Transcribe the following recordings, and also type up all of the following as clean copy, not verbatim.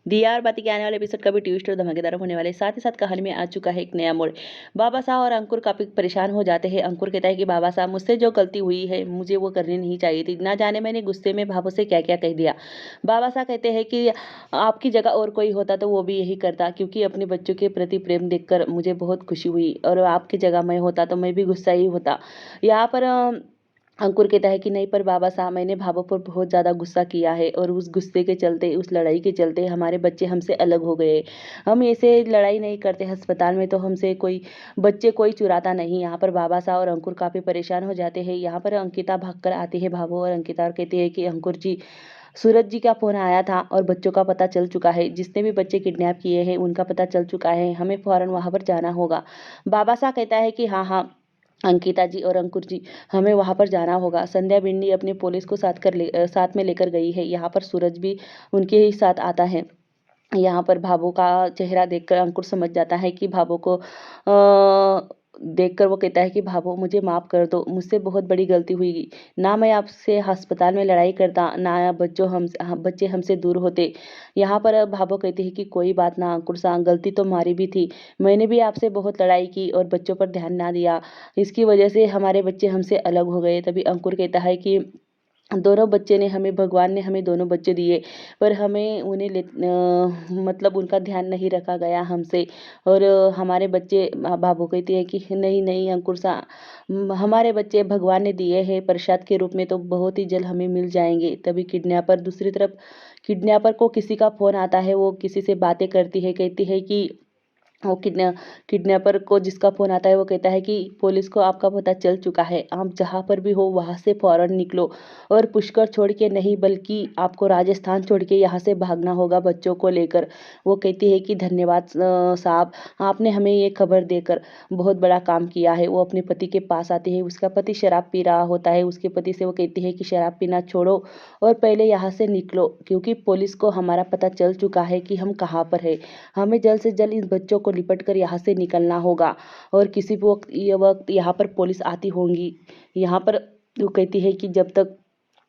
दिया और बाती के आने वाले एपिसोड का भी ट्विस्ट और धमाकेदार होने वाले, साथ ही साथ कहानी में आ चुका है एक नया मोड़। बाबा साहब और अंकुर काफी परेशान हो जाते हैं। अंकुर कहता है कि बाबा साहब, मुझसे जो गलती हुई है मुझे वो करनी नहीं चाहिए थी, ना जाने मैंने गुस्से में भाभो से क्या क्या कह दिया। बाबा साहब कहते हैं कि आपकी जगह और कोई होता तो वो भी यही करता, क्योंकि अपने बच्चों के प्रति प्रेम देखकर मुझे बहुत खुशी हुई, और आपकी जगह मैं होता तो मैं भी गुस्सा ही होता। यहाँ पर अंकुर कहता है कि नहीं, पर बाबा साहब, मैंने भाभो पर बहुत ज़्यादा गुस्सा किया है, और उस गुस्से के चलते, उस लड़ाई के चलते हमारे बच्चे हमसे अलग हो गए। हम ऐसे लड़ाई नहीं करते अस्पताल में, तो हमसे कोई बच्चे कोई चुराता नहीं। यहाँ पर बाबा साहब और अंकुर काफ़ी परेशान हो जाते हैं। यहाँ पर अंकिता भागकर आती है भाभो और अंकिता, और कहती है कि अंकुर जी, सूरज जी का फ़ोन आया था और बच्चों का पता चल चुका है। जिसने भी बच्चे किडनैप किए हैं उनका पता चल चुका है, हमें फ़ौरन वहाँ पर जाना होगा। बाबा साहब कहता है कि हाँ हाँ अंकिता जी और अंकुर जी, हमें वहाँ पर जाना होगा। संध्या बिन्नी अपने पुलिस को साथ में लेकर गई है। यहाँ पर सूरज भी उनके ही साथ आता है। यहाँ पर भाभो का चेहरा देखकर अंकुर समझ जाता है कि भाभो को देखकर वो कहता है कि भाभो, मुझे माफ़ कर दो, मुझसे बहुत बड़ी गलती हुई। ना मैं आपसे अस्पताल में लड़ाई करता, ना बच्चे हमसे दूर होते। यहाँ पर भाभो कहती है कि कोई बात ना अंकुर साहब, गलती तो हमारी भी थी। मैंने भी आपसे बहुत लड़ाई की और बच्चों पर ध्यान ना दिया, इसकी वजह से हमारे बच्चे हमसे अलग हो गए। तभी अंकुर कहता है कि भगवान ने हमें दोनों बच्चे दिए, पर हमें मतलब उनका ध्यान नहीं रखा गया हमसे। और हमारे बच्चे, भाभो कहती है कि नहीं नहीं अंकुर सा, हमारे बच्चे भगवान ने दिए हैं प्रसाद के रूप में, तो बहुत ही जल्द हमें मिल जाएंगे। तभी किडनैपर दूसरी तरफ, किडनैपर को किसी का फ़ोन आता है, वो किसी से बातें करती है, कहती है कि वो किडनैपर को जिसका फ़ोन आता है वो कहता है कि पुलिस को आपका पता चल चुका है, आप जहाँ पर भी हो वहाँ से फ़ौरन निकलो, और पुष्कर छोड़ के नहीं, बल्कि आपको राजस्थान छोड़ के यहाँ से भागना होगा बच्चों को लेकर। वो कहती है कि धन्यवाद साहब, आपने हमें ये खबर देकर बहुत बड़ा काम किया है। वो अपने पति के पास आती है, उसका पति शराब पी रहा होता है। उसके पति से वो कहती है कि शराब पीना छोड़ो और पहले यहाँ से निकलो, क्योंकि पुलिस को हमारा पता चल चुका है कि हम कहाँ पर है। हमें जल्द से जल्द इन बच्चों को लिपट कर यहाँ से निकलना होगा, और किसी भी वक्त यहाँ पर पुलिस आती होंगी। यहाँ पर वो कहती है कि जब तक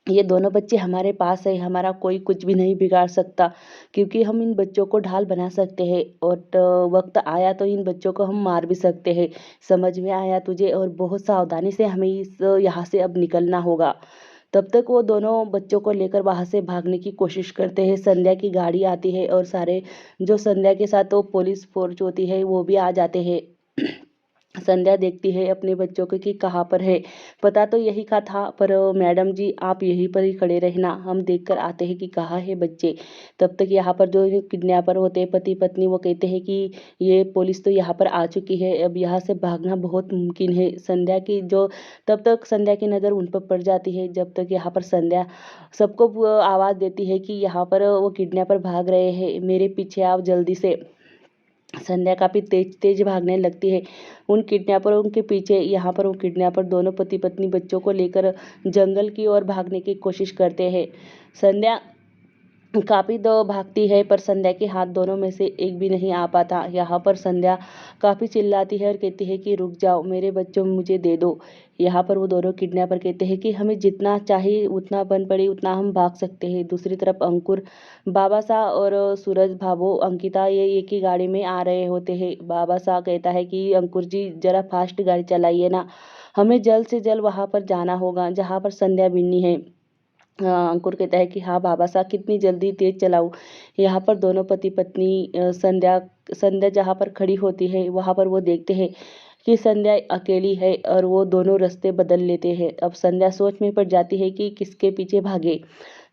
ये दोनों बच्चे हमारे पास है, हमारा कोई कुछ भी नहीं बिगाड़ सकता, क्योंकि हम इन बच्चों को ढाल बना सकते हैं, और वक्त आया तो इन बच्चों को हम मार भी सकते हैं। समझ में आया तुझे? और बहुत सावधानी से हमें इस यहाँ से अब निकलना होगा। तब तक वो दोनों बच्चों को लेकर वहाँ से भागने की कोशिश करते हैं। संध्या की गाड़ी आती है, और सारे जो संध्या के साथ वो पुलिस फोर्स होती है वो भी आ जाते हैं। संध्या देखती है अपने बच्चों को कि कहाँ पर है। पता तो यही का था, पर मैडम जी आप यहीं पर ही खड़े रहना, हम देख कर आते हैं कि कहाँ है बच्चे। तब तक यहाँ पर जो किडनैपर होते हैं पति पत्नी, वो कहते हैं कि ये पुलिस तो यहाँ पर आ चुकी है, अब यहाँ से भागना बहुत मुमकिन है। तब तक संध्या की नज़र उन पर पड़ जाती है। जब तक यहाँ पर संध्या सबको आवाज़ देती है कि यहाँ पर वो किडनैपर भाग रहे हैं, मेरे पीछे आओ जल्दी से। संध्या काफ़ी तेज तेज भागने लगती है उन किडनैपरों के पीछे। यहाँ पर वो किडनैपर दोनों पति पत्नी बच्चों को लेकर जंगल की ओर भागने की कोशिश करते हैं। संध्या काफ़ी दो भागती है, पर संध्या के हाथ दोनों में से एक भी नहीं आ पाता। यहाँ पर संध्या काफ़ी चिल्लाती है और कहती है कि रुक जाओ, मेरे बच्चों मुझे दे दो। यहाँ पर वो दोनों किडनैपर कहते हैं कि हमें जितना चाहिए उतना बन पड़े उतना हम भाग सकते हैं। दूसरी तरफ अंकुर, बाबा साहब और सूरज, भाभो, अंकिता ये एक ही गाड़ी में आ रहे होते हैं। बाबा साहब कहता है कि अंकुर जी ज़रा फास्ट गाड़ी चलाइए ना, हमें जल्द से जल्द वहाँ पर जाना होगा जहाँ पर संध्या बिन्नी है। अंकुर कहता है कि हाँ बाबा साहब, कितनी जल्दी तेज चलाऊं। यहाँ पर दोनों पति पत्नी संध्या संध्या जहाँ पर खड़ी होती है वहाँ पर वो देखते हैं कि संध्या अकेली है, और वो दोनों रास्ते बदल लेते हैं। अब संध्या सोच में पड़ जाती है कि किसके पीछे भागे।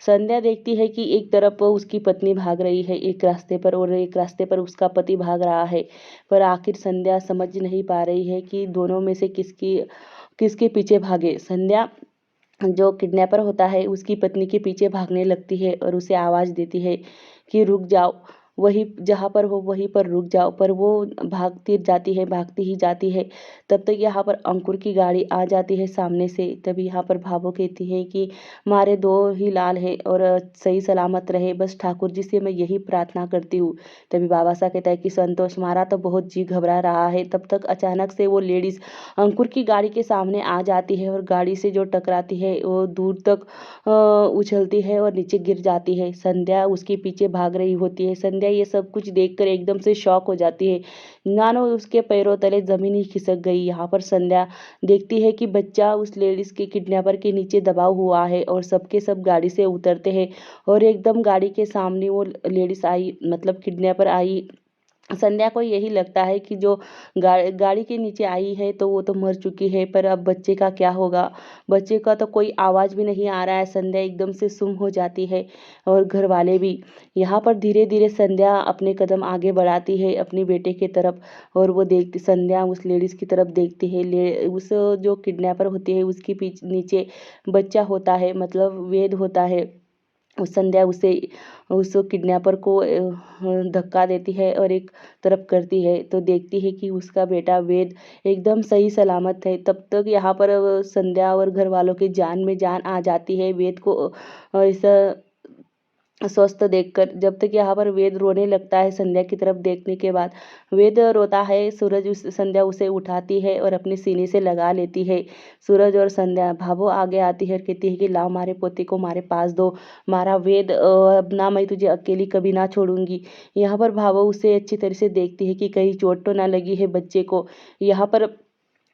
संध्या देखती है कि एक तरफ उसकी पत्नी भाग रही है एक रास्ते पर, और एक रास्ते पर उसका पति भाग रहा है, पर आखिर संध्या समझ नहीं पा रही है कि दोनों में से किसकी किसके पीछे भागे। संध्या जो किडनैपर होता है उसकी पत्नी के पीछे भागने लगती है और उसे आवाज़ देती है कि रुक जाओ। वहीं जहाँ पर हो वहीं पर रुक जाओ, पर वो भागती ही जाती है। तब तक यहाँ पर अंकुर की गाड़ी आ जाती है सामने से। तभी यहाँ पर भावो कहती है कि मारे दो ही लाल है और सही सलामत रहे, बस ठाकुर जी से मैं यही प्रार्थना करती हूँ। तभी बाबा साहब कहता है कि संतोष, मारा तो बहुत जी घबरा रहा है। तब तक अचानक से वो लेडीज अंकुर की गाड़ी के सामने आ जाती है और गाड़ी से जो टकराती है वो दूर तक उछलती है और नीचे गिर जाती है। संध्या उसके पीछे भाग रही होती है। संध्या ये सब कुछ देखकर एकदम से शॉक हो जाती है, मानो उसके पैरों तले जमीन ही खिसक गई। यहाँ पर संध्या देखती है कि बच्चा उस लेडीज के किडनैपर के नीचे दबा हुआ है और सबके सब गाड़ी से उतरते हैं और एकदम गाड़ी के सामने वो लेडीज आई, मतलब किडनैपर आई। संध्या को यही लगता है कि जो गाड़ी के नीचे आई है तो वो तो मर चुकी है, पर अब बच्चे का क्या होगा। बच्चे का तो कोई आवाज़ भी नहीं आ रहा है। संध्या एकदम से सुम हो जाती है और घर वाले भी। यहाँ पर धीरे धीरे संध्या अपने कदम आगे बढ़ाती है अपने बेटे की तरफ और वो देखती, संध्या उस लेडीज़ की तरफ देखती है। उस जो किडनैपर होती है उसके पीछे नीचे बच्चा होता है, मतलब वेद होता है। उस संध्या उसे उस किडनैपर को धक्का देती है और एक तरफ करती है तो देखती है कि उसका बेटा वेद एकदम सही सलामत है। तब तक यहाँ पर संध्या और घर वालों की जान में जान आ जाती है। वेद को ऐसा स्वस्थ देखकर, जब तक यहाँ पर वेद रोने लगता है संध्या की तरफ देखने के बाद। वेद रोता है, सूरज संध्या उसे उठाती है और अपने सीने से लगा लेती है। सूरज और संध्या, भाभो आगे आती है और कहती है कि लाओ मारे पोते को मारे पास दो। मारा वेद, अब ना मैं तुझे अकेली कभी ना छोड़ूंगी। यहाँ पर भाभो उसे अच्छी तरह से देखती है कि कहीं चोट तो ना लगी है बच्चे को। यहाँ पर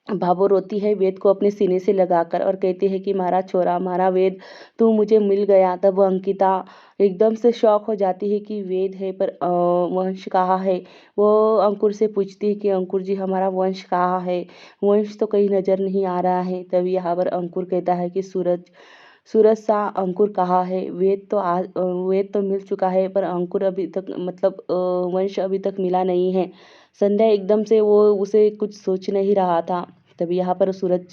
भाभो रोती है वेद को अपने सीने से लगाकर और कहती है कि मारा छोरा, मारा वेद, तू मुझे मिल गया। तब वो अंकिता एकदम से शॉक हो जाती है कि वेद है, पर वंश कहाँ है। वो अंकुर से पूछती है कि अंकुर जी, हमारा वंश कहाँ है, वंश तो कहीं नज़र नहीं आ रहा है। तभी यहाँ पर अंकुर कहता है कि सूरज, सूरज सा अंकुर कहाँ है। वेद तो मिल चुका है, पर अंकुर अभी तक, मतलब वंश अभी तक मिला नहीं है। संध्या एकदम से, वो उसे कुछ सोच नहीं रहा था। तभी यहाँ पर सूरज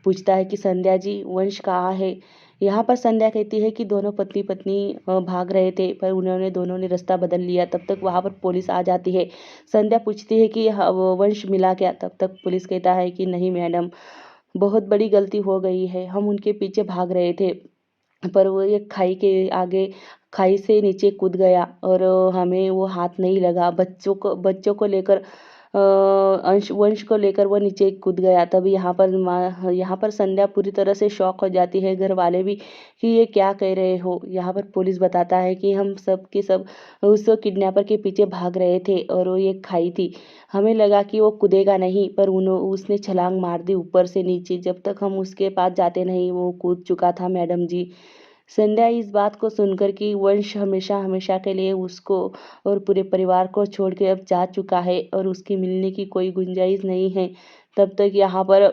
पूछता है कि संध्या जी, वंश कहाँ है। यहाँ पर संध्या कहती है कि दोनों पति पत्नी भाग रहे थे, पर उन्होंने दोनों ने रास्ता बदल लिया। तब तक वहाँ पर पुलिस आ जाती है। संध्या पूछती है कि वो वंश मिला क्या। तब तक पुलिस कहता है कि नहीं मैडम, बहुत बड़ी गलती हो गई है, हम उनके पीछे भाग रहे थे, पर वो एक खाई के आगे, खाई से नीचे कूद गया और हमें वो हाथ नहीं लगा। बच्चों को लेकर अंश वंश को लेकर वो नीचे कूद गया। तब यहाँ पर संध्या पूरी तरह से शॉक हो जाती है, घर वाले भी, कि ये क्या कह रहे हो। यहाँ पर पुलिस बताता है कि हम सब के सब उस किडनैपर के पीछे भाग रहे थे और वो एक खाई थी, हमें लगा कि वो कूदेगा नहीं, पर उसने छलांग मार दी ऊपर से नीचे। जब तक हम उसके पास जाते नहीं वो कूद चुका था मैडम जी। संध्या इस बात को सुनकर कि वंश हमेशा हमेशा के लिए उसको और पूरे परिवार को छोड़ के अब जा चुका है और उसकी मिलने की कोई गुंजाइश नहीं है। तब तक यहाँ पर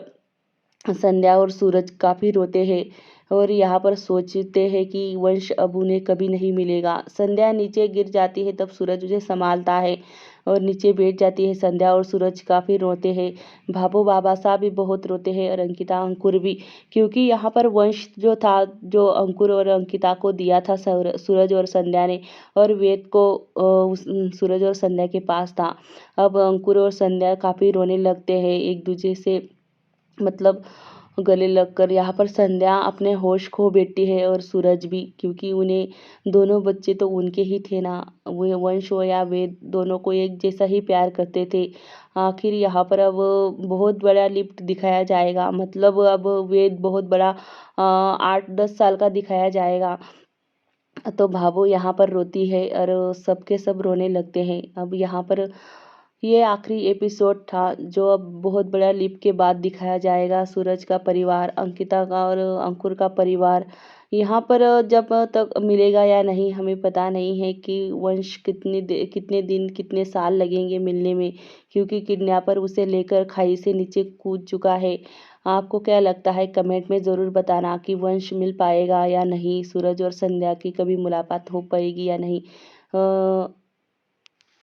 संध्या और सूरज काफ़ी रोते हैं और यहाँ पर सोचते हैं कि वंश अब उन्हें कभी नहीं मिलेगा। संध्या नीचे गिर जाती है, तब सूरज उसे संभालता है और नीचे बैठ जाती है। संध्या और सूरज काफ़ी रोते हैं। भाभो बाबा साहब भी बहुत रोते हैं और अंकिता अंकुर भी, क्योंकि यहाँ पर वंश जो था, जो अंकुर और अंकिता को दिया था सूरज और संध्या ने, और वेद को सूरज और संध्या के पास था। अब अंकुर और संध्या काफ़ी रोने लगते हैं एक दूसरे से, मतलब गले लगकर। यहाँ पर संध्या अपने होश खो बैठती है और सूरज भी, क्योंकि उन्हें दोनों बच्चे तो उनके ही थे ना। वो वंश हो या वेद, दोनों को एक जैसा ही प्यार करते थे। आखिर यहाँ पर अब बहुत बड़ा लिफ्ट दिखाया जाएगा, मतलब अब वेद बहुत बड़ा 8-10 साल का दिखाया जाएगा। तो भाभो यहाँ पर रोती है और सबके सब रोने लगते हैं। अब यहाँ पर ये आखिरी एपिसोड था, जो अब बहुत बड़ा लीप के बाद दिखाया जाएगा। सूरज का परिवार, अंकिता का और अंकुर का परिवार यहाँ पर जब तक मिलेगा या नहीं हमें पता नहीं है कि वंश कितने दिन कितने साल लगेंगे मिलने में, क्योंकि किडनैपर उसे लेकर खाई से नीचे कूद चुका है। आपको क्या लगता है, कमेंट में ज़रूर बताना कि वंश मिल पाएगा या नहीं, सूरज और संध्या की कभी मुलाकात हो पाएगी या नहीं।